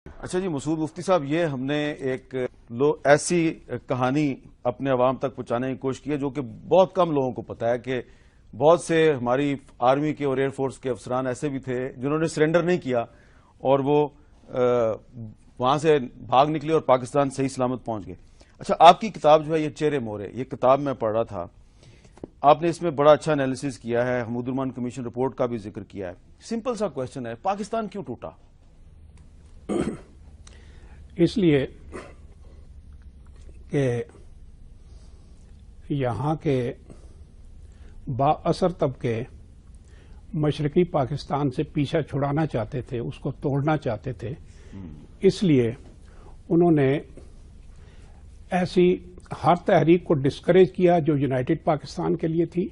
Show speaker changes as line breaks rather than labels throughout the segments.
اچھا جی مسعود مفتی صاحب، یہ ہم نے ایک ایسی کہانی اپنے عوام تک پہنچانے کی کوشش کی ہے جو کہ بہت کم لوگوں کو پتا ہے کہ بہت سے ہماری آرمی کے اور ایئر فورس کے افسران ایسے بھی تھے جنہوں نے سرنڈر نہیں کیا اور وہ وہاں سے بھاگ نکلے اور پاکستان صحیح سلامت پہنچ گئے۔ اچھا، آپ کی کتاب جو ہے یہ چہرے مورے، یہ کتاب میں پڑھ رہا تھا، آپ نے اس میں بڑا اچھا انالیسس کیا ہے، حمود الرحمان کمیشن رپورٹ کا بھی ذکر کیا ہے۔ سمپل سا کوشچن ہے، پاکستان کیوں ٹوٹا؟
اس لیے کہ یہاں کے با اثر طبقے مشرقی پاکستان سے پیچھا چھڑانا چاہتے تھے، اس کو توڑنا چاہتے تھے۔ اس لیے انہوں نے ایسی ہر تحریک کو ڈسکریج کیا جو یونائٹڈ پاکستان کے لیے تھی،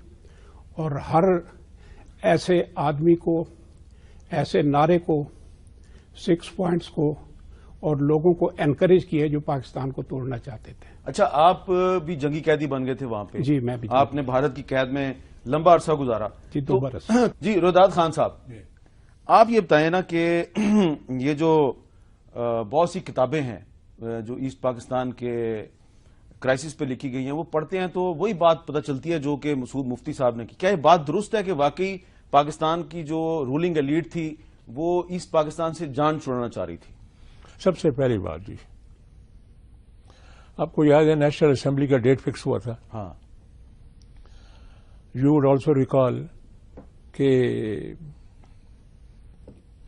اور ہر ایسے آدمی کو، ایسے نعرے کو، 6 پوائنٹس کو اور لوگوں کو انکریج کیا جو پاکستان کو توڑنا چاہتے تھے۔
اچھا، آپ بھی جنگی قیدی بن گئے تھے وہاں پہ؟
جی، میں بھی۔
آپ نے بھارت کی قید میں لمبا عرصہ گزارا؟
جی، 2 برس۔
جی رویداد خان صاحب، آپ یہ بتائیں نا کہ یہ جو بہت سی کتابیں ہیں جو ایسٹ پاکستان کے کرائسس پہ لکھی گئی ہیں، وہ پڑھتے ہیں تو وہی بات پتہ چلتی ہے جو کہ مسعود مفتی صاحب نے کی۔ کیا یہ بات درست ہے کہ واقعی پاکستان کی جو رولنگ ایلیٹ تھی وہ ایسٹ پاکستان سے جان چھڑانا چاہ رہی تھی؟
سب سے پہلی بات جی، آپ کو یاد ہے نیشنل اسمبلی کا ڈیٹ فکس ہوا تھا؟
ہاں۔
یو وڈ آلسو ریکال کہ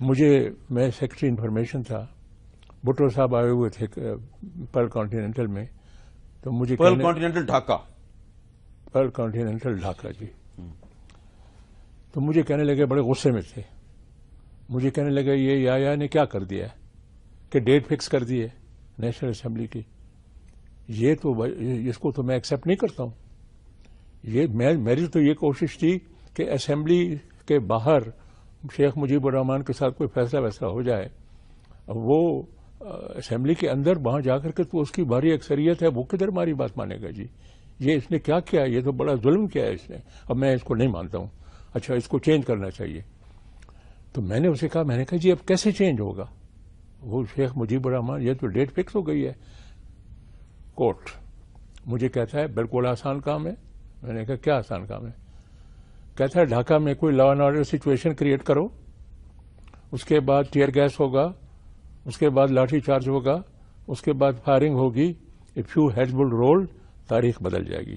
میں سیکرٹری انفارمیشن تھا، بھٹو صاحب آئے ہوئے تھے پرل کانٹیننٹل میں، تو مجھے
Pearl Continental Dhaka,
Pearl Continental Dhaka جی، تو مجھے کہنے لگے، بڑے غصے میں تھے، مجھے کہنے لگے یہ یا نے کیا کر دیا ہے کہ ڈیٹ فکس کر دی ہے نیشنل اسمبلی کی، اس کو تو میں ایکسپٹ نہیں کرتا ہوں۔ میری تو یہ کوشش تھی کہ اسمبلی کے باہر شیخ مجیب الرحمان کے ساتھ کوئی فیصلہ ویسا ہو جائے، وہ اسمبلی کے اندر وہاں جا کر کے تو اس کی بھاری اکثریت ہے، وہ کدھر ہماری بات مانے گا جی؟ یہ اس نے کیا کیا؟ یہ تو بڑا ظلم کیا ہے اس نے، اب میں اس کو نہیں مانتا ہوں، اچھا اس کو چینج کرنا چاہیے۔ تو میں نے اسے کہا جی اب کیسے چینج ہوگا؟ وہ شیخ مجیب الرحمان، یہ تو ڈیٹ فکس ہو گئی ہے۔ کورٹ مجھے کہتا ہے بالکل آسان کام ہے۔ میں نے کہا کیا آسان کام ہے؟ کہتا ہے ڈھاکہ میں کوئی law and order situation create کرو، اس کے بعد ٹیئر گیس ہوگا، اس کے بعد لاٹھی چارج ہوگا، اس کے بعد فائرنگ ہوگی، if you head will roll, تاریخ بدل جائے گی۔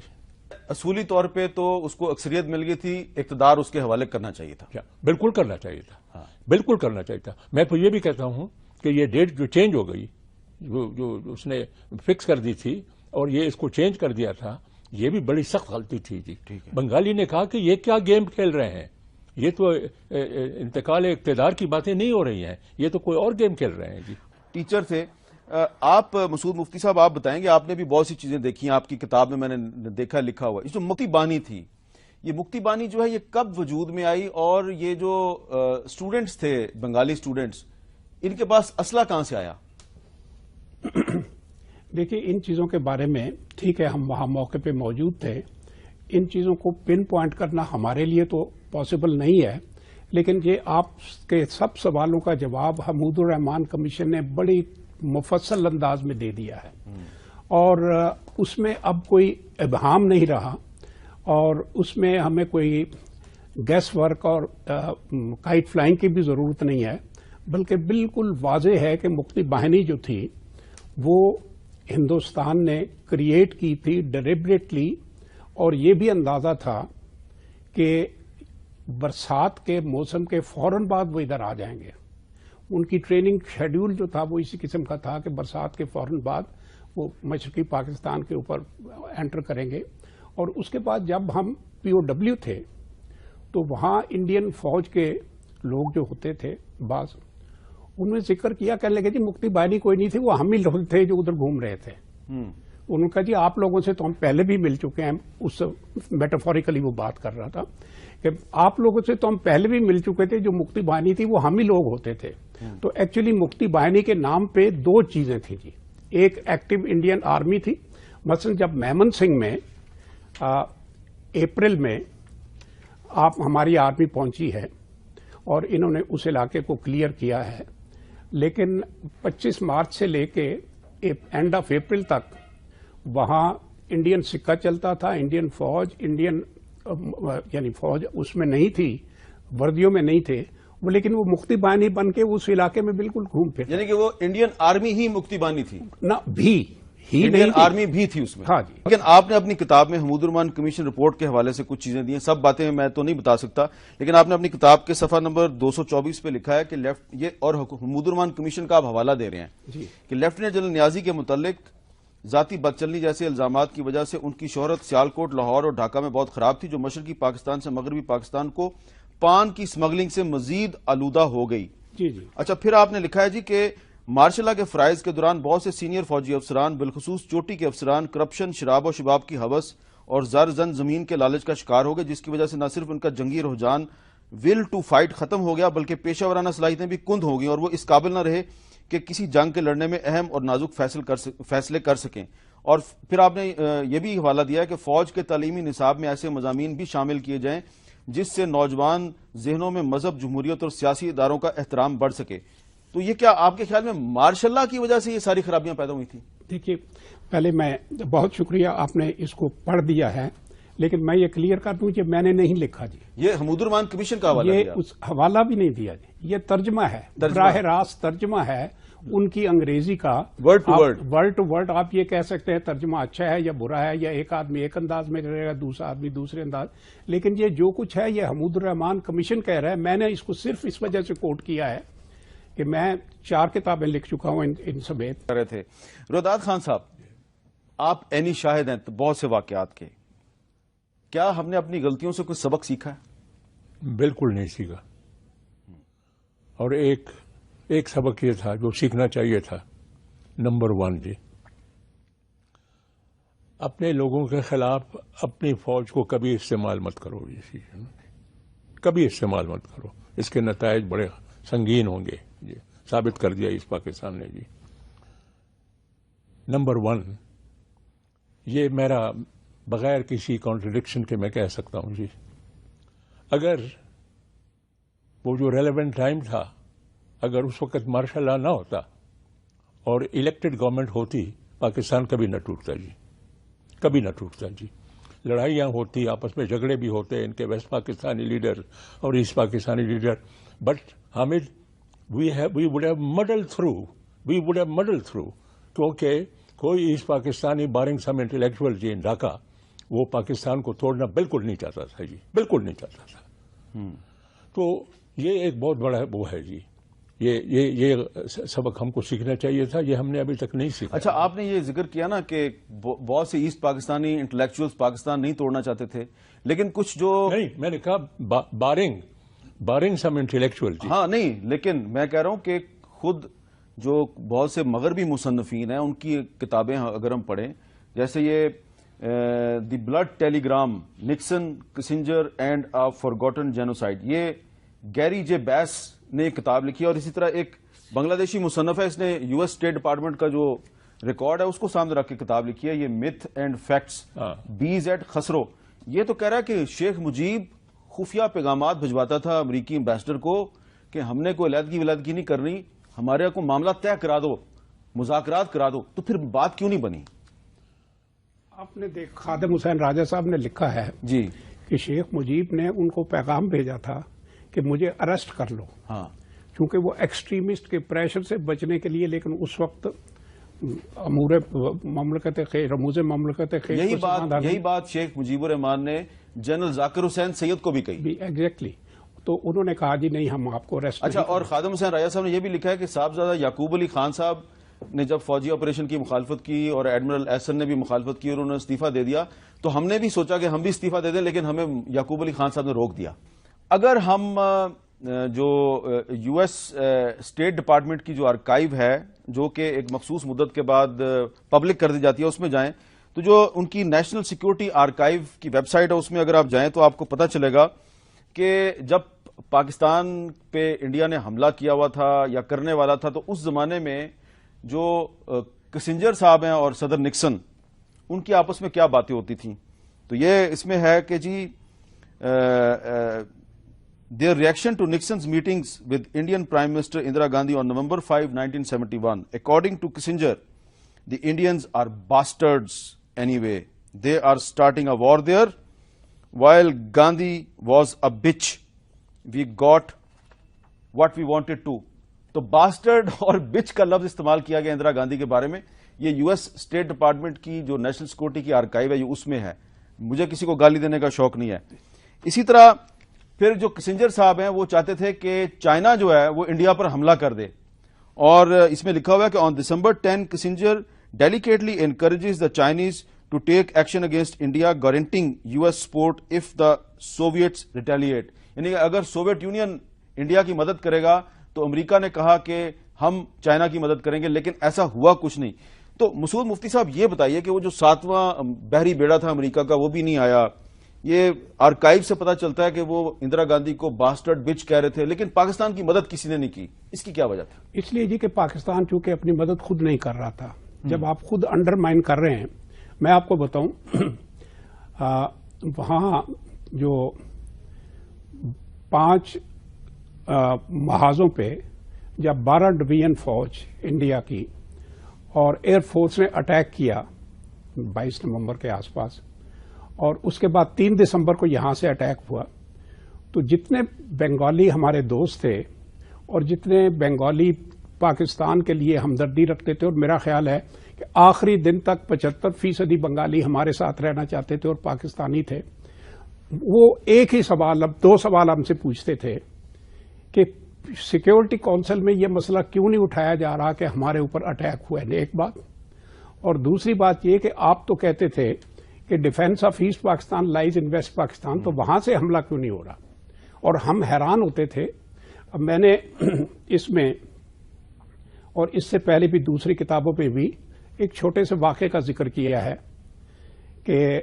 اصولی طور پہ تو اس کو اکثریت مل گئی تھی، اقتدار اس کے حوالے کرنا چاہیے تھا۔
بالکل کرنا چاہیے تھا، بالکل کرنا چاہیے تھا۔ میں تو یہ بھی کہتا ہوں کہ یہ ڈیٹ جو چینج ہو گئی، جو اس نے فکس کر دی تھی اور یہ اس کو چینج کر دیا تھا، یہ بھی بڑی سخت غلطی تھی جی۔ بنگالی نے کہا کہ یہ کیا گیم کھیل رہے ہیں، یہ تو انتقال اقتدار کی باتیں نہیں ہو رہی ہیں، یہ تو کوئی اور گیم کھیل رہے ہیں جی۔
ٹیچر تھے آپ، مسعود مفتی صاحب، آپ بتائیں گے، آپ نے بھی بہت سی چیزیں دیکھی ہیں، آپ کی کتاب میں نے دیکھا لکھا ہوا، یہ جو مکتی بانی تھی، یہ مکتی بانی جو ہے یہ کب وجود میں آئی، اور یہ جو اسٹوڈنٹس تھے بنگالی اسٹوڈنٹس، ان کے پاس اسلحہ کہاں سے آیا؟
دیکھیے، ان چیزوں کے بارے میں ٹھیک ہے ہم وہاں موقع پہ موجود تھے، ان چیزوں کو پن پوائنٹ کرنا ہمارے لیے تو پاسبل نہیں ہے، لیکن یہ آپ کے سب سوالوں کا جواب حمود الرحمان کمیشن نے بڑی مفصل انداز میں دے دیا ہے، اور اس میں اب کوئی ابہام نہیں رہا، اور اس میں ہمیں کوئی گیس ورک اور کائٹ فلائنگ کی بھی ضرورت نہیں ہے، بلکہ بالکل واضح ہے کہ مکتی باہنی جو تھی وہ ہندوستان نے کریٹ کی تھی ڈیلیبریٹلی، اور یہ بھی اندازہ تھا کہ برسات کے موسم کے فوراً بعد وہ ادھر آ جائیں گے۔ ان کی ٹریننگ شیڈیول جو تھا وہ اسی قسم کا تھا کہ برسات کے فوراً بعد وہ مشرقی پاکستان کے اوپر انٹر کریں گے، اور اس کے بعد جب ہم POW تھے تو وہاں انڈین فوج کے لوگ جو ہوتے تھے بعض، انہوں نے ذکر کیا، کہنے لگے جی مکتی بانی کوئی نہیں تھی، وہ ہم ہی لوگ تھے جو ادھر گھوم رہے تھے۔ انہوں نے کہا جی آپ لوگوں سے تو ہم پہلے بھی مل چکے ہیں، اس میٹافوریکلی وہ بات کر رہا تھا کہ آپ لوگوں سے تو ہم پہلے بھی مل چکے تھے، جو مکتی باہنی تھی وہ ہم ہی لوگ ہوتے تھے۔ تو ایکچولی مکتی باہنی کے نام پہ 2 چیزیں تھیں جی، ایک ایکٹیو انڈین آرمی تھی، مثلا جب میمن سنگھ میں اپریل میں ہماری آرمی پہنچی ہے اور انہوں نے اس علاقے کو کلیئر کیا ہے، لیکن 25 مارچ سے لے کے اینڈ آف اپریل تک وہاں انڈین سکہ چلتا تھا، انڈین فوج، یعنی فوج اس میں نہیں تھی، وردیوں میں نہیں تھے وہ، لیکن وہ مکتی بانی بن کے اس علاقے میں بالکل گھوم پھر،
یعنی کہ وہ انڈین آرمی ہی مکتی بانی تھی،
نہ بھی ہی
انڈین
نہیں تھی۔
آرمی بھی تھی اس میں۔
ہاں جی۔
لیکن آپ نے اپنی کتاب میں حمود الرحمان کمیشن رپورٹ کے حوالے سے کچھ چیزیں دی ہیں، سب باتیں میں تو نہیں بتا سکتا، لیکن آپ نے اپنی کتاب کے صفحہ نمبر 224 پہ لکھا ہے کہ یہ اور حمود الرحمان کمیشن کا آپ حوالہ دے رہے ہیں
جی
کہ لیفٹیننٹ جنرل نیازی کے متعلق ذاتی بدچلنی جیسے الزامات کی وجہ سے ان کی شہرت سیالکوٹ، لاہور اور ڈھاکہ میں بہت خراب تھی، جو مشرقی پاکستان سے مغربی پاکستان کو پان کی سمگلنگ سے مزید آلودہ ہو گئی۔
جی جی
اچھا، پھر آپ نے لکھا ہے جی کہ مارشل لا کے فرائض کے دوران بہت سے سینئر فوجی افسران، بالخصوص چوٹی کے افسران، کرپشن، شراب و شباب کی ہوس اور زر زن زمین کے لالچ کا شکار ہو گئے، جس کی وجہ سے نہ صرف ان کا جنگی رجحان ول ٹو فائٹ ختم ہو گیا، بلکہ پیشہ ورانہ صلاحیتیں بھی کند ہو گئیں اور وہ اس قابل نہ رہے کہ کسی جنگ کے لڑنے میں اہم اور نازک فیصلے کر سکیں۔ اور پھر آپ نے یہ بھی حوالہ دیا ہے کہ فوج کے تعلیمی نصاب میں ایسے مضامین بھی شامل کیے جائیں جس سے نوجوان ذہنوں میں مذہب، جمہوریت اور سیاسی اداروں کا احترام بڑھ سکے۔ تو یہ کیا آپ کے خیال میں مارشل لا کی وجہ سے یہ ساری خرابیاں پیدا ہوئی تھیں؟
دیکھیے، پہلے میں بہت شکریہ آپ نے اس کو پڑھ دیا ہے، لیکن میں یہ کلیئر کر دوں کہ میں نے نہیں لکھا جی،
یہ حمود الرحمان کمیشن کا حوالہ
یہ
دیا۔
اس حوالہ بھی نہیں دیا جی، یہ ترجمہ ہے، براہ راست ترجمہ ہے ان کی انگریزی کا،
Word to word۔
Word to word آپ یہ کہہ سکتے ہیں ترجمہ اچھا ہے یا برا ہے، یا ایک آدمی ایک انداز میں کرے گا، دوسرا آدمی دوسرے انداز، لیکن یہ جو کچھ ہے یہ حمود الرحمان کمیشن کہہ رہا ہے۔ میں نے اس کو صرف اس وجہ سے کوٹ کیا ہے کہ میں 4 کتابیں لکھ چکا ہوں ان سمیت۔
کر رہے تھے روداد خان صاحب، آپ عینی شاہد ہیں بہت سے واقعات کے، کیا ہم نے اپنی غلطیوں سے کوئی سبق سیکھا ہے؟
بالکل نہیں سیکھا، اور ایک سبق یہ تھا جو سیکھنا چاہیے تھا، نمبر 1 جی، اپنے لوگوں کے خلاف اپنی فوج کو کبھی استعمال مت کرو، جی کبھی استعمال مت کرو، اس کے نتائج بڑے سنگین ہوں گے، جی ثابت کر دیا اس پاکستان نے جی۔ نمبر 1، یہ میرا بغیر کسی کانٹرڈکشن کے میں کہہ سکتا ہوں جی، اگر وہ جو ریلیونٹ ٹائم تھا، اگر اس وقت مارشل لا نہ ہوتا اور الیکٹڈ گورنمنٹ ہوتی، پاکستان کبھی نہ ٹوٹتا جی، کبھی نہ ٹوٹتا جی۔ لڑائیاں ہوتی، آپس میں جھگڑے بھی ہوتے، ان کے ویسٹ پاکستانی لیڈر اور asset Pakistani leader, but Hamid we would have muddle through, کیونکہ کوئی asset Pakistani barring some intellectual جی ان ڈھاکہ، وہ پاکستان کو توڑنا بالکل نہیں چاہتا تھا جی، بالکل نہیں چاہتا تھا۔ تو یہ ایک بہت بڑا وہ ہے جی، یہ سبق ہم کو سیکھنا چاہیے تھا، یہ ہم نے ابھی تک نہیں سیکھا۔
اچھا، آپ نے یہ ذکر کیا نا کہ بہت سے ایسٹ پاکستانی انٹلیکچوئلز پاکستان نہیں توڑنا چاہتے تھے، لیکن کچھ جو
نہیں، میں نے کہا بارنگ سم انٹلیکچوئل جی۔
ہاں نہیں، لیکن میں کہہ رہا ہوں کہ خود جو بہت سے مغربی مصنفین ہیں ان کی کتابیں اگر ہم پڑھیں، جیسے یہ the blood telegram, Nixon, Kissinger and a forgotten genocide, یہ گیری جے بیس نے ایک کتاب لکھی ہے، اور اسی طرح ایک بنگلہ دیشی مصنف ہے، اس نے یو ایس اسٹیٹ ڈپارٹمنٹ کا جو ریکارڈ ہے اس کو سامنے رکھ کے کتاب لکھی ہے، یہ میتھ اینڈ فیکٹس، بیز ایٹ خسرو۔ یہ تو کہہ رہا ہے کہ شیخ مجیب خفیہ پیغامات بھجواتا تھا امریکی ایمبیسڈر کو کہ ہم نے کوئی علیحدگی ولادگی نہیں کرنی، ہمارے کو معاملہ طے کرا دو، مذاکرات کرا دو، تو پھر بات کیوں نہیں بنی؟
آپ نے دیکھ، خادم حسین راجہ صاحب نے لکھا ہے
جی
کہ شیخ مجیب نے ان کو پیغام بھیجا تھا کہ مجھے اریسٹ کر لو،
ہاں،
چونکہ وہ ایکسٹریمسٹ کے پریشر سے بچنے کے لیے، لیکن اس وقت امور مملکت خیر، رموز مملکت خیر،
یہی بات شیخ مجیب الرحمان نے جنرل ذاکر حسین سید کو بھی کہی۔
ایگزیکٹلی، تو انہوں نے کہا جی نہیں، ہم آپ کو اریسٹ۔
اچھا، اور خادم حسین راجہ صاحب نے یہ بھی لکھا ہے کہ صاحبزادہ یعقوب علی خان صاحب نے جب فوجی آپریشن کی مخالفت کی اور ایڈمرل احسن نے بھی مخالفت کی اور انہوں نے استعفیٰ دے دیا، تو ہم نے بھی سوچا کہ ہم بھی استعفیٰ دے دیں، لیکن ہمیں یعقوب علی خان صاحب نے روک دیا۔ اگر ہم جو یو ایس اسٹیٹ ڈپارٹمنٹ کی جو آرکائیو ہے، جو کہ ایک مخصوص مدت کے بعد پبلک کر دی جاتی ہے، اس میں جائیں تو جو ان کی نیشنل سیکیورٹی آرکائیو کی ویب سائٹ ہے، اس میں اگر آپ جائیں تو آپ کو پتہ چلے گا کہ جب پاکستان پہ انڈیا نے حملہ کیا ہوا تھا یا کرنے والا تھا، تو اس زمانے میں جو کسنجر صاحب ہیں اور صدر نکسن، ان کی آپس میں کیا باتیں ہوتی تھیں، تو یہ اس میں ہے کہ جی their reaction to Nixon's meetings with Indian Prime Minister Indira Gandhi on November 5, 1971. According to Kissinger, the Indians are bastards anyway. They are starting a war there. While Gandhi was a bitch, we got what we wanted to. تو bastard اور بچ کا لفظ استعمال کیا گیا اندرا گاندھی کے بارے میں. یہ یو ایس اسٹیٹ ڈپارٹمنٹ کی جو نیشنل سیکورٹی کی آرکائیو ہے یہ اس میں ہے. مجھے کسی کو گالی دینے کا شوق نہیں ہے. اسی طرح پھر جو کسنجر صاحب ہیں وہ چاہتے تھے کہ چائنا جو ہے وہ انڈیا پر حملہ کر دے, اور اس میں لکھا ہوا ہے کہ on December 10 Kissinger delicately encourages the Chinese to take action against India guaranteeing U S support if the Soviets retaliate. یعنی کہ اگر سوویت یونین انڈیا کی مدد کرے گا تو امریکہ نے کہا کہ ہم چائنا کی مدد کریں گے, لیکن ایسا ہوا کچھ نہیں. تو مسعود مفتی صاحب یہ بتائیے کہ وہ جو 7واں بحری بیڑا تھا امریکہ کا وہ بھی نہیں آیا. یہ آرکائیو سے پتا چلتا ہے کہ وہ اندرا گاندھی کو باسٹرڈ بچ کہہ رہے تھے, لیکن پاکستان کی مدد کسی نے نہیں کی. اس کی کیا وجہ تھی؟
اس لیے جی کہ پاکستان چونکہ اپنی مدد خود نہیں کر رہا تھا. جب آپ خود انڈرمائن کر رہے ہیں, میں آپ کو بتاؤں وہاں جو 5 محاذوں پہ جب 12 ڈویژن فوج انڈیا کی اور ایئر فورس نے اٹیک کیا 22 نومبر کے آس پاس, اور اس کے بعد 3 دسمبر کو یہاں سے اٹیک ہوا, تو جتنے بنگالی ہمارے دوست تھے اور جتنے بنگالی پاکستان کے لیے ہمدردی رکھتے تھے, اور میرا خیال ہے کہ آخری دن تک 75% بنگالی ہمارے ساتھ رہنا چاہتے تھے اور پاکستانی تھے, وہ ایک ہی سوال, اب 2 سوال ہم سے پوچھتے تھے کہ سیکیورٹی کونسل میں یہ مسئلہ کیوں نہیں اٹھایا جا رہا کہ ہمارے اوپر اٹیک ہوا ہے, ایک بات. اور دوسری بات یہ کہ آپ تو کہتے تھے کہ defence of asset Pakistan lies in waste Pakistan, تو وہاں سے حملہ کیوں نہیں ہو رہا؟ اور ہم حیران ہوتے تھے. اب میں نے اس میں اور اس سے پہلے بھی دوسری کتابوں پہ بھی ایک چھوٹے سے واقعے کا ذکر کیا ہے کہ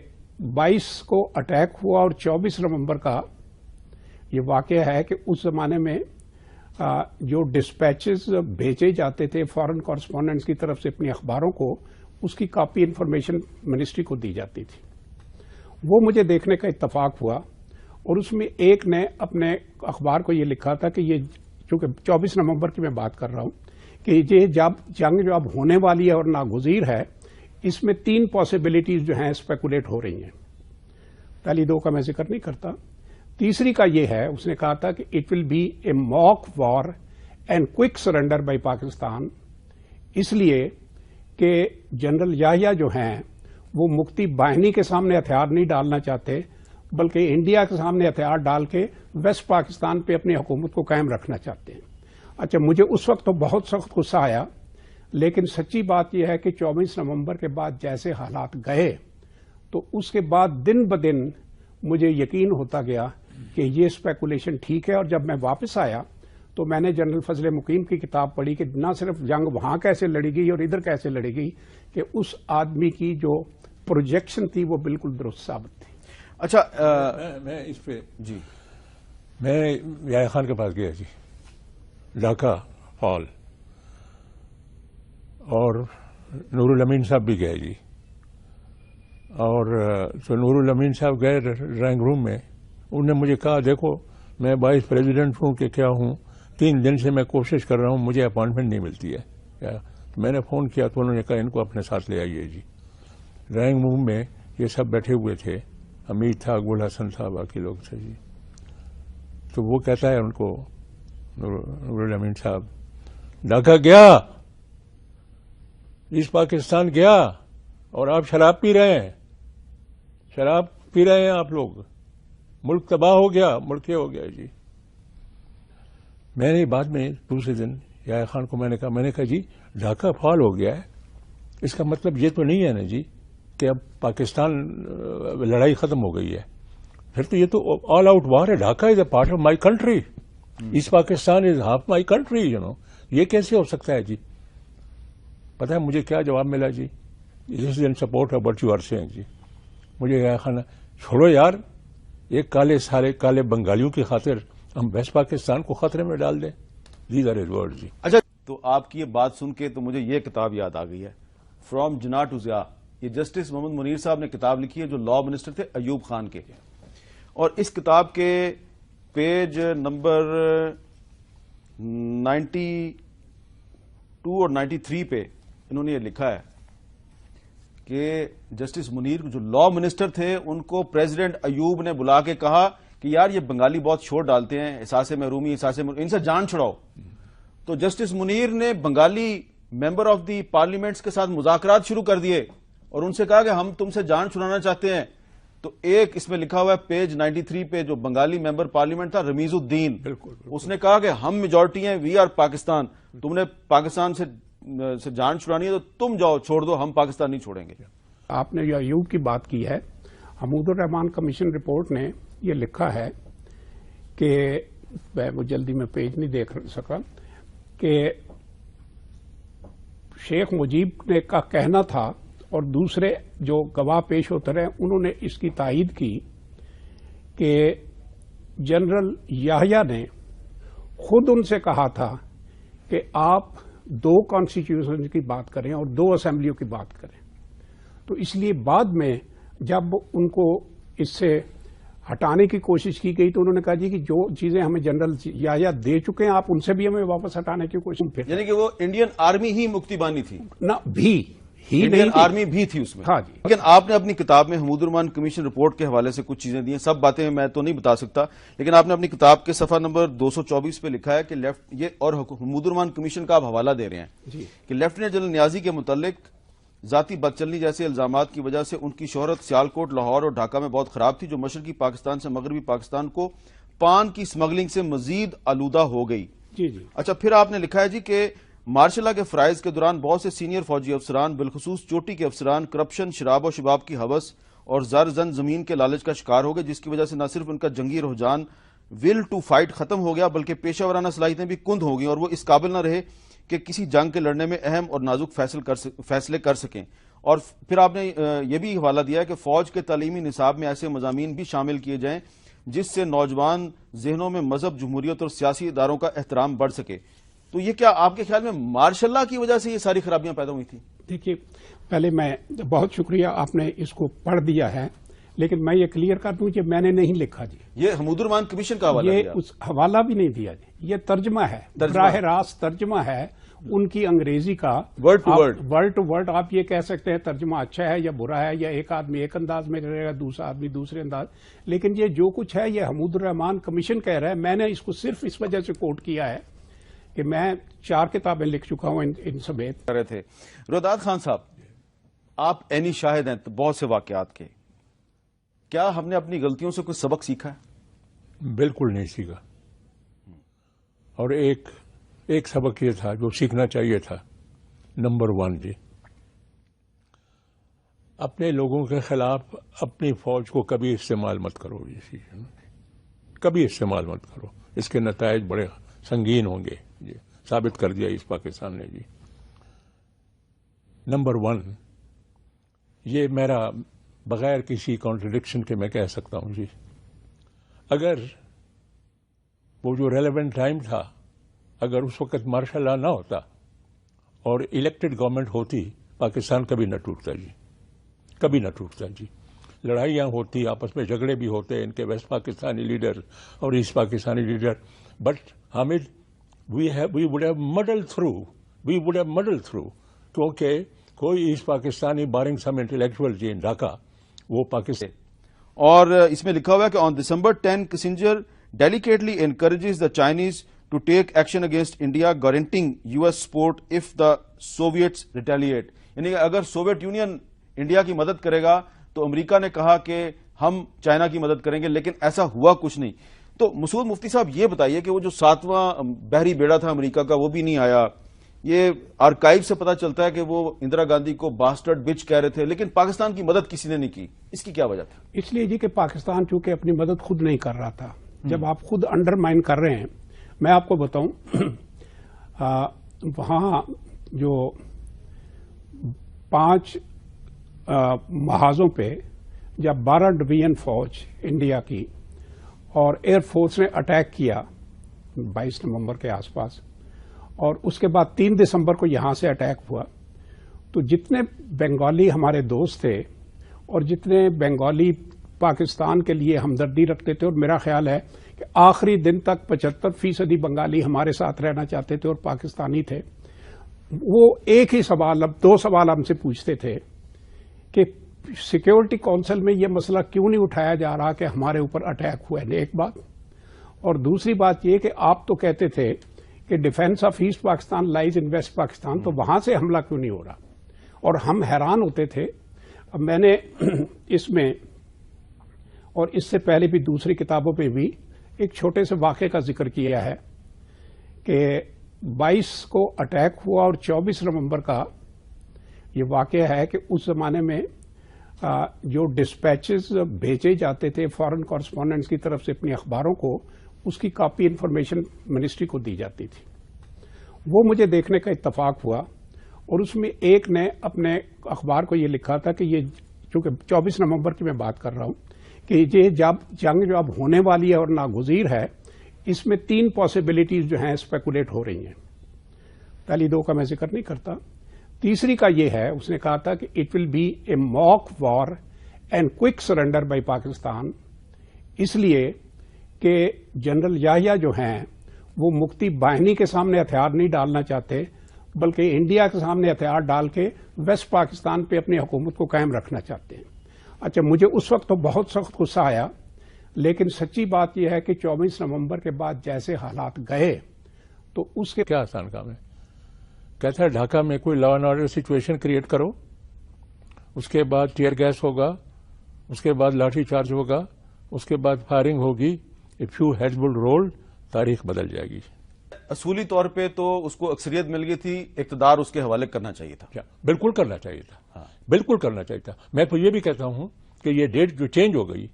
22 کو اٹیک ہوا اور 24 نومبر کا یہ واقعہ ہے کہ اس زمانے میں جو ڈسپیچز بھیجے جاتے تھے فارن کورسپونڈنٹس کی طرف سے اپنی اخباروں کو, اس کی کاپی انفارمیشن منسٹری کو دی جاتی تھی. وہ مجھے دیکھنے کا اتفاق ہوا, اور اس میں ایک نے اپنے اخبار کو یہ لکھا تھا کہ یہ چونکہ 24 نومبر کی میں بات کر رہا ہوں کہ یہ جنگ جو اب ہونے والی ہے اور ناگزیر ہے, اس میں 3 پاسبلٹیز جو ہیں اسپیکولیٹ ہو رہی ہیں. پہلی 2 کا میں ذکر نہیں کرتا. تیسری کا یہ ہے, اس نے کہا تھا کہ it will be a mock war and quick surrender by Pakistan, اس لیے کہ جنرل یحییٰ جو ہیں وہ مفتی باہنی کے سامنے ہتھیار نہیں ڈالنا چاہتے, بلکہ انڈیا کے سامنے ہتھیار ڈال کے ویسٹ پاکستان پہ اپنی حکومت کو قائم رکھنا چاہتے ہیں. اچھا, مجھے اس وقت تو بہت سخت غصہ آیا, لیکن سچی بات یہ ہے کہ 24 نومبر کے بعد جیسے حالات گئے تو اس کے بعد دن بدن مجھے یقین ہوتا گیا کہ یہ اسپیکولیشن ٹھیک ہے. اور جب میں واپس آیا تو میں نے جنرل فضل مقیم کی کتاب پڑھی کہ نہ صرف جنگ وہاں کیسے لڑی گئی اور ادھر کیسے لڑی گئی, کہ اس آدمی کی جو پروجیکشن تھی وہ بالکل درست ثابت تھی.
اچھا,
میں اس پہ
جی,
میں یحییٰ خان کے پاس گیا جی, ڈھاکہ فال, اور نور الامین صاحب بھی گئے جی. اور تو نور الامین صاحب گئے ڈرائنگ روم میں, انہوں نے مجھے کہا دیکھو میں وائس پریزیڈنٹ ہوں کہ کیا ہوں, 3 دن سے میں کوشش کر رہا ہوں, مجھے اپائنٹمنٹ نہیں ملتی ہے. میں نے فون کیا تو انہوں نے کہا ان کو اپنے ساتھ لے آئیے جی. ڈرائنگ روم میں یہ سب بیٹھے ہوئے تھے, حمید تھا, گل حسن تھا, باقی لوگ تھے جی. تو وہ کہتا ہے ان کو نور الامین صاحب, ڈھاکہ گیا, ایسٹ پاکستان گیا, اور آپ شراب پی رہے ہیں, شراب پی رہے ہیں آپ لوگ, ملک تباہ ہو گیا, ملک ہو گیا جی. میں نے بعد میں دوسرے دن یحییٰ خان کو میں نے کہا جی ڈھاکہ فال ہو گیا ہے, اس کا مطلب یہ تو نہیں ہے نا جی کہ اب پاکستان لڑائی ختم ہو گئی ہے, پھر تو یہ تو آل آؤٹ وار ہے. Dhaka is a part of my country, East Pakistan is half my country, یہ کیسے ہو سکتا ہے جی؟ پتہ ہے مجھے کیا جواب ملا جی؟ This is in support of what you are saying جی. مجھے یحییٰ خان, چھوڑو یار, ایک کالے بنگالیوں کی خاطر ہم ویسٹ پاکستان کو خطرے میں ڈال دیں. دیز آر ہز ورڈز جی.
اچھا, تو آپ کی یہ بات سن کے تو مجھے یہ کتاب یاد آ گئی ہے, فرام جناح ٹو ضیاء. یہ جسٹس محمد منیر صاحب نے کتاب لکھی ہے جو لا منسٹر تھے ایوب خان کے, اور اس کتاب کے پیج نمبر 92 اور 93 پہ انہوں نے یہ لکھا ہے کہ جسٹس منیر جو لا منسٹر تھے ان کو پریزیڈنٹ ایوب نے بلا کے کہا کہ یار یہ بنگالی بہت شور ڈالتے ہیں، احساس محرومی، ان سے جان چھڑاؤ. تو جسٹس منیر نے Bengali member of the parliaments کے ساتھ مذاکرات شروع کر دیے اور ان سے کہا کہ ہم تم سے جان چھڑانا چاہتے ہیں. تو ایک اس میں لکھا ہوا ہے پیج 93 پہ جو بنگالی ممبر پارلیمنٹ تھا رمیز الدین، اس نے کہا کہ ہم میجورٹی ہیں، وی آر پاکستان، تم نے پاکستان سے جان چھڑانی ہے تو تم جاؤ چھوڑ دو، ہم پاکستان نہیں چھوڑیں گے.
آپ نے جو ایوب کی بات کی ہے، حمود الرحمان کمیشن رپورٹ نے یہ لکھا ہے کہ وہ جلدی میں پیج نہیں دیکھ سکا کہ شیخ مجیب نے کا کہنا تھا اور دوسرے جو گواہ پیش ہوتے رہے انہوں نے اس کی تائید کی کہ جنرل یحییٰ نے خود ان سے کہا تھا کہ آپ 2 کانسٹیٹیوشن کی بات کریں اور 2 اسمبلیوں کی بات کریں. تو اس لیے بعد میں جب ان کو اس سے ہٹانے کی کوشش کی گئی تو انہوں نے کہا جی کہ جو چیزیں ہمیں جنرل یحییٰ دے چکے ہیں آپ ان سے بھی ہمیں واپس ہٹانے کی کوشش.
یعنی کہ وہ انڈین آرمی ہی مکتی بانی تھی
نہ بھی
انڈین آرمی بھی تھی اس میں.
ہاں جی.
لیکن آپ نے اپنی کتاب میں حمود الرحمان کمیشن رپورٹ کے حوالے سے کچھ چیزیں دی ہیں، سب باتیں میں تو نہیں بتا سکتا، لیکن آپ نے اپنی کتاب کے صفحہ نمبر 224 پہ لکھا ہے کہ یہ اور حمود الرحمان کمیشن کا آپ حوالہ دے رہے ہیں
جی
کہ لیفٹیننٹ جنرل نیازی کے متعلق ذاتی بدچلنی جیسے الزامات کی وجہ سے ان کی شہرت سیالکوٹ، لاہور اور ڈھاکہ میں بہت خراب تھی، جو مشرقی پاکستان سے مغربی پاکستان کو پان کی سمگلنگ سے مزید آلودہ ہو گئی.
جی جی.
اچھا، پھر آپ نے لکھا ہے جی کہ مارشل لا کے فرائض کے دوران بہت سے سینئر فوجی افسران بالخصوص چوٹی کے افسران کرپشن، شراب و شباب کی ہوس اور زر زن زمین کے لالچ کا شکار ہو گئے، جس کی وجہ سے نہ صرف ان کا جنگی رجحان ول ٹو فائٹ ختم ہو گیا بلکہ پیشہ ورانہ صلاحیتیں بھی کند ہو گئیں اور وہ اس قابل نہ رہے کہ کسی جنگ کے لڑنے میں اہم اور نازک فیصلے کر سکیں. اور پھر آپ نے یہ بھی حوالہ دیا ہے کہ فوج کے تعلیمی نصاب میں ایسے مضامین بھی شامل کیے جائیں جس سے نوجوان ذہنوں میں مذہب، جمہوریت اور سیاسی اداروں کا احترام بڑھ سکے. تو یہ کیا آپ کے خیال میں مارشل لا کی وجہ سے یہ ساری خرابیاں پیدا ہوئی تھیں؟
دیکھیے، پہلے میں بہت شکریہ آپ نے اس کو پڑھ دیا ہے، لیکن میں یہ کلیئر کر دوں کہ میں نے نہیں لکھا جی.
یہ حمود الرحمان کمیشن کا حوالہ
یہ
دیا؟
اس حوالہ بھی نہیں دیا جی، یہ ترجمہ ہے، براہ راست ترجمہ ہے ان کی انگریزی کا،
word to word.
Word to word. آپ یہ کہہ سکتے ہیں ترجمہ اچھا ہے یا برا ہے، یا ایک آدمی ایک انداز میں کرے گا، دوسرا آدمی دوسرے انداز، لیکن یہ جو کچھ ہے یہ حمود الرحمان کمیشن کہہ رہا ہے. میں نے اس کو صرف اس وجہ سے کوٹ کیا ہے کہ میں 4 کتابیں لکھ چکا ہوں ان سمیت.
کر رہے تھے روداد خان صاحب، آپ عینی شاہد ہیں بہت سے واقعات کے، کیا ہم نے اپنی غلطیوں سے کوئی سبق سیکھا ہے؟
بالکل نہیں سیکھا. اور ایک سبق یہ تھا جو سیکھنا چاہیے تھا. نمبر 1 جی، اپنے لوگوں کے خلاف اپنی فوج کو کبھی استعمال مت کرو جی، کبھی استعمال مت کرو، اس کے نتائج بڑے سنگین ہوں گے جی، ثابت کر دیا اس پاکستان نے جی. نمبر 1 یہ میرا بغیر کسی کانٹرڈکشن کے میں کہہ سکتا ہوں جی، اگر وہ جو ریلیونٹ ٹائم تھا، اگر اس وقت مارشل لا نہ ہوتا اور الیکٹڈ گورنمنٹ ہوتی، پاکستان کبھی نہ ٹوٹتا جی، کبھی نہ ٹوٹتا جی. لڑائیاں ہوتی، آپس میں جھگڑے بھی ہوتے، ان کے ویسٹ پاکستانی لیڈر اور asset Pakistani leader, but Hamid we would have muddle through کیونکہ کوئی asset Pakistani barring some intellectual جی ان ڈھاکہ وہ پاکستان.
اور اس میں لکھا ہوا ہے کہ on December 10 Kissinger delicately encourages the Chinese to take action against India guaranteeing US support if the Soviets retaliate. یعنی کہ اگر سوویت یونین انڈیا کی مدد کرے گا تو امریکہ نے کہا کہ ہم چائنا کی مدد کریں گے، لیکن ایسا ہوا کچھ نہیں. تو مسعود مفتی صاحب یہ بتائیے کہ وہ جو 7واں بحری بیڑا تھا امریکہ کا وہ بھی نہیں آیا. یہ آرکائیو سے پتا چلتا ہے کہ وہ اندرا گاندھی کو باسٹرڈ بچ کہہ رہے تھے، لیکن پاکستان کی مدد کسی نے نہیں کی. اس کی کیا وجہ تھی؟
اس لیے جی کہ پاکستان چونکہ اپنی مدد خود نہیں کر رہا تھا. جب آپ خود انڈرمائن کر رہے ہیں، میں آپ کو بتاؤں وہاں جو 5 محاذوں پہ جب 12 ڈویژن فوج انڈیا کی اور ایئر فورس نے اٹیک کیا 22 نومبر کے آس پاس، اور اس کے بعد 3 دسمبر کو یہاں سے اٹیک ہوا، تو جتنے بنگالی ہمارے دوست تھے اور جتنے بنگالی پاکستان کے لیے ہمدردی رکھتے تھے، اور میرا خیال ہے کہ آخری دن تک 75% بنگالی ہمارے ساتھ رہنا چاہتے تھے اور پاکستانی تھے. وہ ایک ہی سوال، اب 2 سوال ہم سے پوچھتے تھے کہ سیکیورٹی کونسل میں یہ مسئلہ کیوں نہیں اٹھایا جا رہا کہ ہمارے اوپر اٹیک ہوا ہے، ایک بات. اور دوسری بات یہ کہ آپ تو کہتے تھے کہ defence of asset Pakistan lies in waste Pakistan, تو وہاں سے حملہ کیوں نہیں ہو رہا؟ اور ہم حیران ہوتے تھے. اب میں نے اس میں اور اس سے پہلے بھی دوسری کتابوں پہ بھی ایک چھوٹے سے واقعے کا ذکر کیا ہے کہ 22 کو اٹیک ہوا اور 24 نومبر کا یہ واقعہ ہے کہ اس زمانے میں جو ڈسپیچز بھیجے جاتے تھے فارن کورسپونڈنٹس کی طرف سے اپنی اخباروں کو، اس کی کاپی انفارمیشن منسٹری کو دی جاتی تھی. وہ مجھے دیکھنے کا اتفاق ہوا اور اس میں ایک نے اپنے اخبار کو یہ لکھا تھا کہ یہ چونکہ 24 نومبر کی میں بات کر رہا ہوں کہ یہ جنگ جو اب ہونے والی ہے اور ناگزیر ہے، اس میں 3 پاسبلٹیز جو ہیں اسپیکولیٹ ہو رہی ہیں. پہلی 2 کا میں ذکر نہیں کرتا. تیسری کا یہ ہے، اس نے کہا تھا کہ it will be a mock war and quick surrender by Pakistan, اس لیے کہ جنرل یحییٰ جو ہیں وہ مکتی باہنی کے سامنے ہتھیار نہیں ڈالنا چاہتے، بلکہ انڈیا کے سامنے ہتھیار ڈال کے ویسٹ پاکستان پہ اپنی حکومت کو قائم رکھنا چاہتے ہیں. اچھا، مجھے اس وقت تو بہت سخت غصہ آیا، لیکن سچی بات یہ ہے کہ 24 نومبر کے بعد جیسے حالات گئے تو اس کے
کیا آسان کام ہے. کہتا ہے ڈھاکہ میں کوئی law and order situation create کرو، اس کے بعد ٹیئر گیس ہوگا، اس کے بعد لاٹھی چارج ہوگا، اس کے بعد فائرنگ ہوگی. If you head will roll, تاریخ بدل جائے گی.
اصولی طور پہ تو اس کو اکثریت مل گئی تھی، اقتدار اس کے حوالے کرنا چاہیے تھا.
بالکل کرنا چاہیے تھا، بالکل کرنا چاہیے تھا. میں تو یہ بھی کہتا ہوں کہ یہ ڈیٹ جو چینج ہو گئی،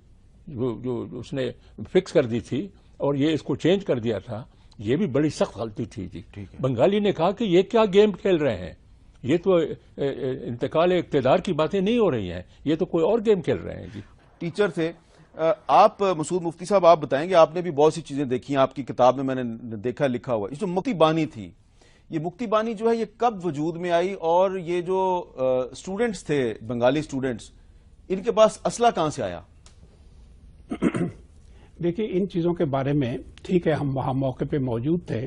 جو اس نے فکس کر دی تھی اور یہ اس کو چینج کر دیا تھا، یہ بھی بڑی سخت غلطی تھی. جی بنگالی نے کہا کہ یہ کیا گیم کھیل رہے ہیں، یہ تو انتقال اقتدار کی باتیں نہیں ہو رہی ہیں، یہ تو کوئی اور گیم کھیل رہے ہیں. جی
ٹیچر تھے آپ، مسعود مفتی صاحب، آپ بتائیں گے، آپ نے بھی بہت سی چیزیں دیکھی ہیں، آپ کی کتاب میں نے دیکھا لکھا ہوا. یہ جو مکتی بانی تھی، یہ مکتی بانی جو ہے یہ کب وجود میں آئی، اور یہ جو اسٹوڈنٹس تھے بنگالی اسٹوڈنٹس، ان کے پاس اسلحہ کہاں سے آیا؟
دیکھیے، ان چیزوں کے بارے میں ٹھیک ہے ہم وہاں موقع پہ موجود تھے،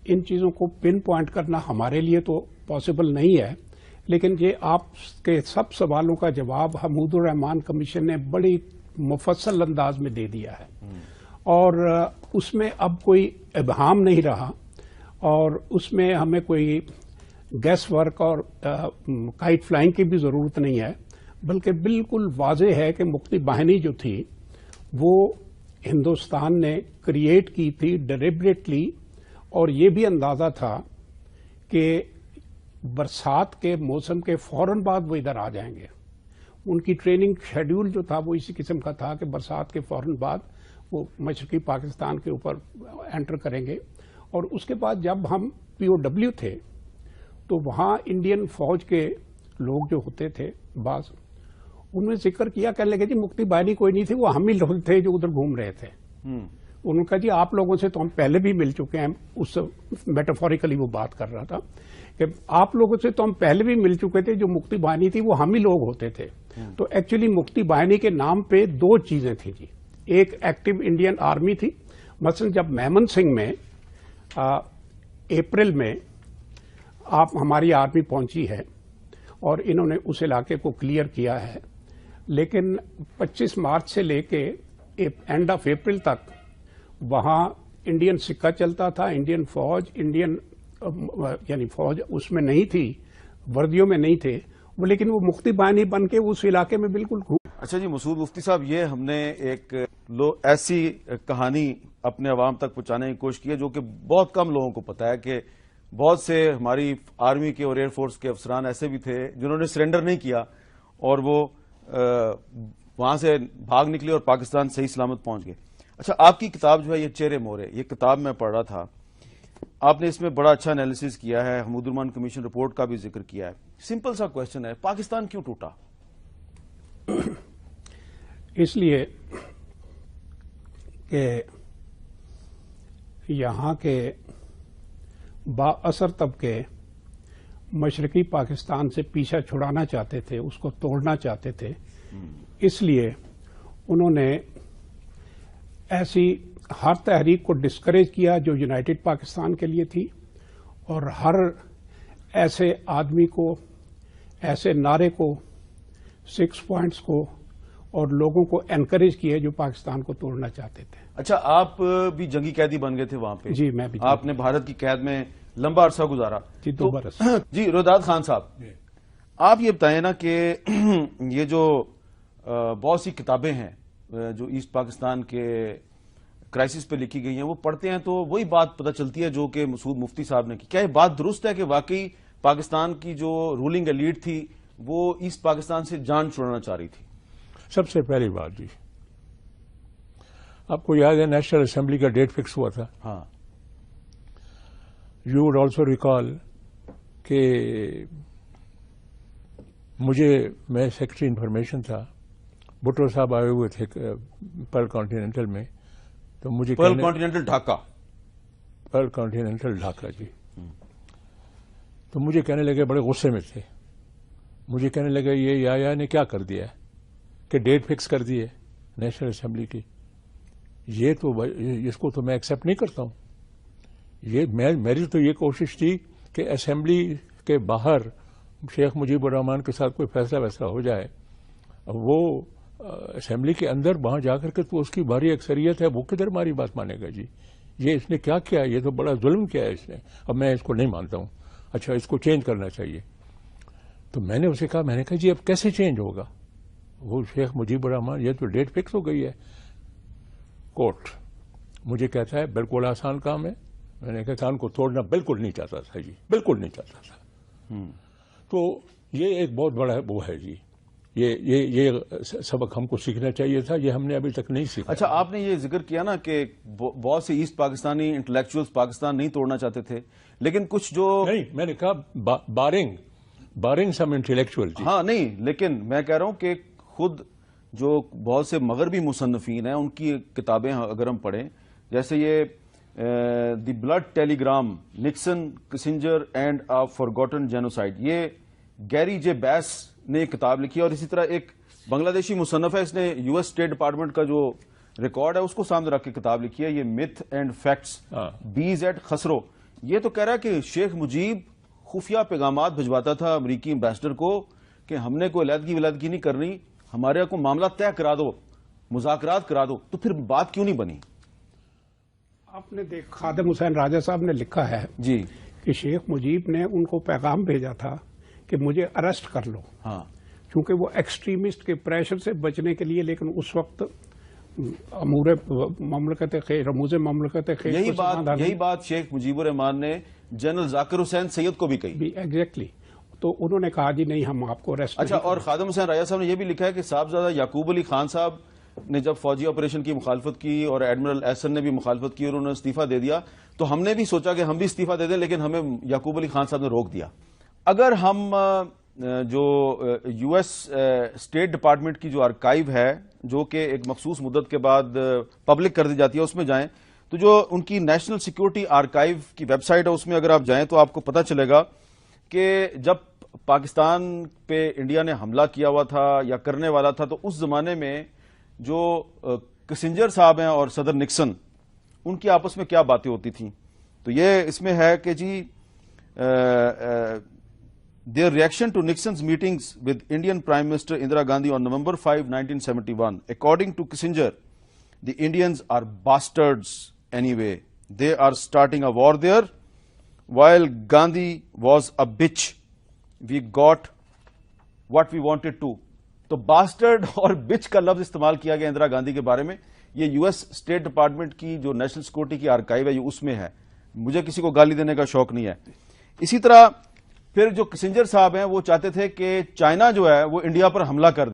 ان چیزوں کو پن پوائنٹ کرنا ہمارے لیے تو پاسبل نہیں ہے، لیکن یہ آپ کے سب سوالوں کا جواب حمود الرحمان کمیشن نے بڑی مفصل انداز میں دے دیا ہے، اور اس میں اب کوئی ابہام نہیں رہا، اور اس میں ہمیں کوئی گیس ورک اور کائٹ فلائنگ کی بھی ضرورت نہیں ہے، بلکہ بالکل واضح ہے کہ مکتی باہنی جو تھی وہ ہندوستان نے کریٹ کی تھی ڈیلیبریٹلی، اور یہ بھی اندازہ تھا کہ برسات کے موسم کے فوراً بعد وہ ادھر آ جائیں گے. ان کی ٹریننگ شیڈیول جو تھا وہ اسی قسم کا تھا کہ برسات کے فوراً بعد وہ مشرقی پاکستان کے اوپر انٹر کریں گے. اور اس کے بعد جب ہم POW تھے تو وہاں انڈین فوج کے لوگ جو ہوتے تھے بعض، انہوں نے ذکر کیا، کہنے لگے جی مکتی باہنی کوئی نہیں تھی، وہ ہم ہی لوگ تھے جو ادھر گھوم رہے تھے. انہوں نے کہا جی آپ لوگوں سے تو ہم پہلے بھی مل چکے ہیں، اس میٹافوریکلی وہ بات کر رہا تھا کہ آپ لوگوں سے تو ہم پہلے بھی مل چکے تھے، جو مکتی باہنی تھی وہ ہم ہی لوگ ہوتے تھے. تو ایکچولی مکتی باہنی کے نام پہ 2 چیزیں تھیں جی. ایک ایکٹیو انڈین آرمی تھی، مثلا جب میمن سنگھ میں اپریل میں آپ ہماری آرمی پہنچی ہے اور انہوں نے اس علاقے کو کلیئر کیا ہے، لیکن 25 مارچ سے لے کے اینڈ آف اپریل تک وہاں انڈین سکہ چلتا تھا. انڈین فوج یعنی فوج اس میں نہیں تھی، وردیوں میں نہیں تھے وہ، لیکن وہ مکتی باہنی بن کے اس علاقے میں بالکل گھوم.
اچھا جی مسعود مفتی صاحب، یہ ہم نے ایک ایسی کہانی اپنے عوام تک پہنچانے کی کوشش کی ہے جو کہ بہت کم لوگوں کو پتا ہے کہ بہت سے ہماری آرمی کے اور ایئر فورس کے افسران ایسے بھی تھے جنہوں نے سرنڈر نہیں کیا اور وہ وہاں سے بھاگ نکلے اور پاکستان صحیح سلامت پہنچ گئے. اچھا، آپ کی کتاب جو ہے یہ چہرے مورے، یہ کتاب میں پڑھ رہا تھا، آپ نے اس میں بڑا اچھا انالیسس کیا ہے، حمود الرحمان کمیشن رپورٹ کا بھی ذکر کیا ہے. سمپل سا کوشچن ہے، پاکستان کیوں ٹوٹا؟
اس لیے کہ یہاں کے با اثر طبقے مشرقی پاکستان سے پیچھا چھڑانا چاہتے تھے، اس کو توڑنا چاہتے تھے. اس لیے انہوں نے ایسی ہر تحریک کو ڈسکریج کیا جو یونائٹڈ پاکستان کے لیے تھی، اور ہر ایسے آدمی کو، ایسے نعرے کو، 6 پوائنٹس کو اور لوگوں کو انکریج کیے جو پاکستان کو توڑنا چاہتے تھے۔
اچھا، آپ بھی جنگی قیدی بن گئے تھے وہاں پہ؟
جی، میں بھی۔
آپ نے بھارت کی قید میں لمبا عرصہ گزارا؟
جی، 2 برس۔
جی، رویداد خان صاحب، آپ یہ بتائیں نا کہ یہ جو بہت سی کتابیں ہیں جو ایسٹ پاکستان کے کرائسس پہ لکھی گئی ہیں، وہ پڑھتے ہیں تو وہی بات پتہ چلتی ہے جو کہ مسعود مفتی صاحب نے کی۔ کیا یہ بات درست ہے کہ واقعی پاکستان کی جو رولنگ ایلیٹ تھی وہ ایسٹ پاکستان سے جان چھڑانا چاہ رہی تھی؟
سب سے پہلی بات جی، آپ کو یاد ہے نیشنل اسمبلی کا ڈیٹ فکس ہوا تھا؟
ہاں۔
یو وڈ آلسو ریکال کہ میں سیکرٹری انفارمیشن تھا، بھٹو صاحب آئے ہوئے تھے پرل کانٹیننٹل میں، تو مجھے
Pearl Continental Dhaka,
Pearl Continental Dhaka جی، تو مجھے کہنے لگے، بڑے غصے میں تھے، مجھے کہنے لگے یہ یا نے کیا کر دیا ہے کہ ڈیٹ فکس کر دی ہے نیشنل اسمبلی کی، یہ تو اس کو تو میں ایکسپٹ نہیں کرتا ہوں۔ میری تو یہ کوشش تھی کہ اسمبلی کے باہر شیخ مجیب الرحمان کے ساتھ کوئی فیصلہ ہو جائے، وہ اسمبلی کے اندر وہاں جا کر کے تو اس کی بھاری اکثریت ہے، وہ کدھر ہماری بات مانے گا جی؟ یہ اس نے کیا کیا؟ یہ تو بڑا ظلم کیا ہے اس نے، اب میں اس کو نہیں مانتا ہوں، اچھا اس کو چینج کرنا چاہیے۔ تو میں نے اسے کہا جی اب کیسے چینج ہوگا؟ وہ شیخ مجیب الرحمان، یہ تو ڈیٹ فکس ہو گئی ہے کورٹ۔ مجھے کہتا ہے بالکل آسان کام ہے۔ میں نے کہا کان کو توڑنا بالکل نہیں چاہتا تھا جی، بالکل نہیں چاہتا تھا۔ تو یہ ایک بہت بڑا وہ ہے جی، یہ سبق ہم کو سیکھنا چاہیے تھا، یہ ہم نے ابھی تک نہیں سیکھا۔
اچھا، آپ نے یہ ذکر کیا نا کہ بہت سے ایسٹ پاکستانی انٹلیکچوئلز پاکستان نہیں توڑنا چاہتے تھے، لیکن کچھ جو
نہیں، میں نے کہا بارنگ سم انٹلیکچوئل جی،
ہاں نہیں، لیکن میں کہہ رہا ہوں کہ خود جو بہت سے مغربی مصنفین ہیں ان کی کتابیں اگر ہم پڑھیں، جیسے یہ the blood telegram, Nixon, Kissinger and a forgotten genocide, یہ گیری جے بیس نے ایک کتاب لکھی ہے، اور اسی طرح ایک بنگلہ دیشی مصنف ہے، اس نے یو ایس اسٹیٹ ڈپارٹمنٹ کا جو ریکارڈ ہے اس کو سامنے رکھ کے کتاب لکھی ہے، یہ میتھ اینڈ فیکٹس، بیز ایٹ خسرو۔ یہ تو کہہ رہا ہے کہ شیخ مجیب خفیہ پیغامات بھجواتا تھا امریکی امبیسڈر کو کہ ہم نے کوئی علیحدگی نہیں کرنی، ہمارے کو معاملہ طے کرا دو، مذاکرات کرا دو۔ تو پھر بات کیوں نہیں بنی؟
آپ نے خادم حسین راجہ صاحب نے لکھا ہے
جی
کہ شیخ مجیب نے ان کو پیغام بھیجا تھا کہ مجھے اریسٹ کر لو،
ہاں،
چونکہ وہ ایکسٹریمسٹ کے پریشر سے بچنے کے لیے، لیکن اس وقت امور مملکت خیر، رموز مملکت خیر،
یہی بات شیخ مجیب الرحمان نے جنرل ذاکر حسین سید کو بھی کہی۔
ایگزیکٹلی، تو انہوں نے کہا جی نہیں، ہم آپ کو اریسٹ۔
اچھا، اور خادم حسین راجہ صاحب نے یہ بھی لکھا ہے کہ صاحبزادہ یعقوب علی خان صاحب نے جب فوجی آپریشن کی مخالفت کی اور ایڈمرل احسن نے بھی مخالفت کی اور انہوں نے استعفیٰ دے دیا، تو ہم نے بھی سوچا کہ ہم بھی استعفیٰ دے دیں، لیکن ہمیں یعقوب علی خان صاحب نے روک دیا۔ اگر ہم جو یو ایس اسٹیٹ ڈپارٹمنٹ کی جو آرکائیو ہے، جو کہ ایک مخصوص مدت کے بعد پبلک کر دی جاتی ہے، اس میں جائیں تو جو ان کی نیشنل سیکیورٹی آرکائیو کی ویب سائٹ ہے، اس میں اگر آپ جائیں تو آپ کو پتہ چلے گا کہ جب پاکستان پہ انڈیا نے حملہ کیا ہوا تھا یا کرنے والا تھا، تو اس زمانے میں جو کسنجر صاحب ہیں اور صدر نکسن، ان کی آپس میں کیا باتیں ہوتی تھیں۔ تو یہ اس میں ہے کہ جی their reaction to Nixon's meetings with Indian Prime Minister Indira Gandhi on November 5, 1971. According to Kissinger, the Indians are bastards anyway. They are starting a war there. While Gandhi was a bitch, we got what we wanted to. تو bastard اور بچ کا لفظ استعمال کیا گیا اندرا گاندھی کے بارے میں۔ یہ یو ایس اسٹیٹ ڈپارٹمنٹ کی جو نیشنل سیکورٹی کی آرکائیو ہے، یہ اس میں ہے۔ مجھے کسی کو گالی دینے کا شوق نہیں ہے۔ اسی طرح پھر جو کسنجر صاحب ہیں وہ چاہتے تھے کہ چائنا جو ہے وہ انڈیا پر حملہ کر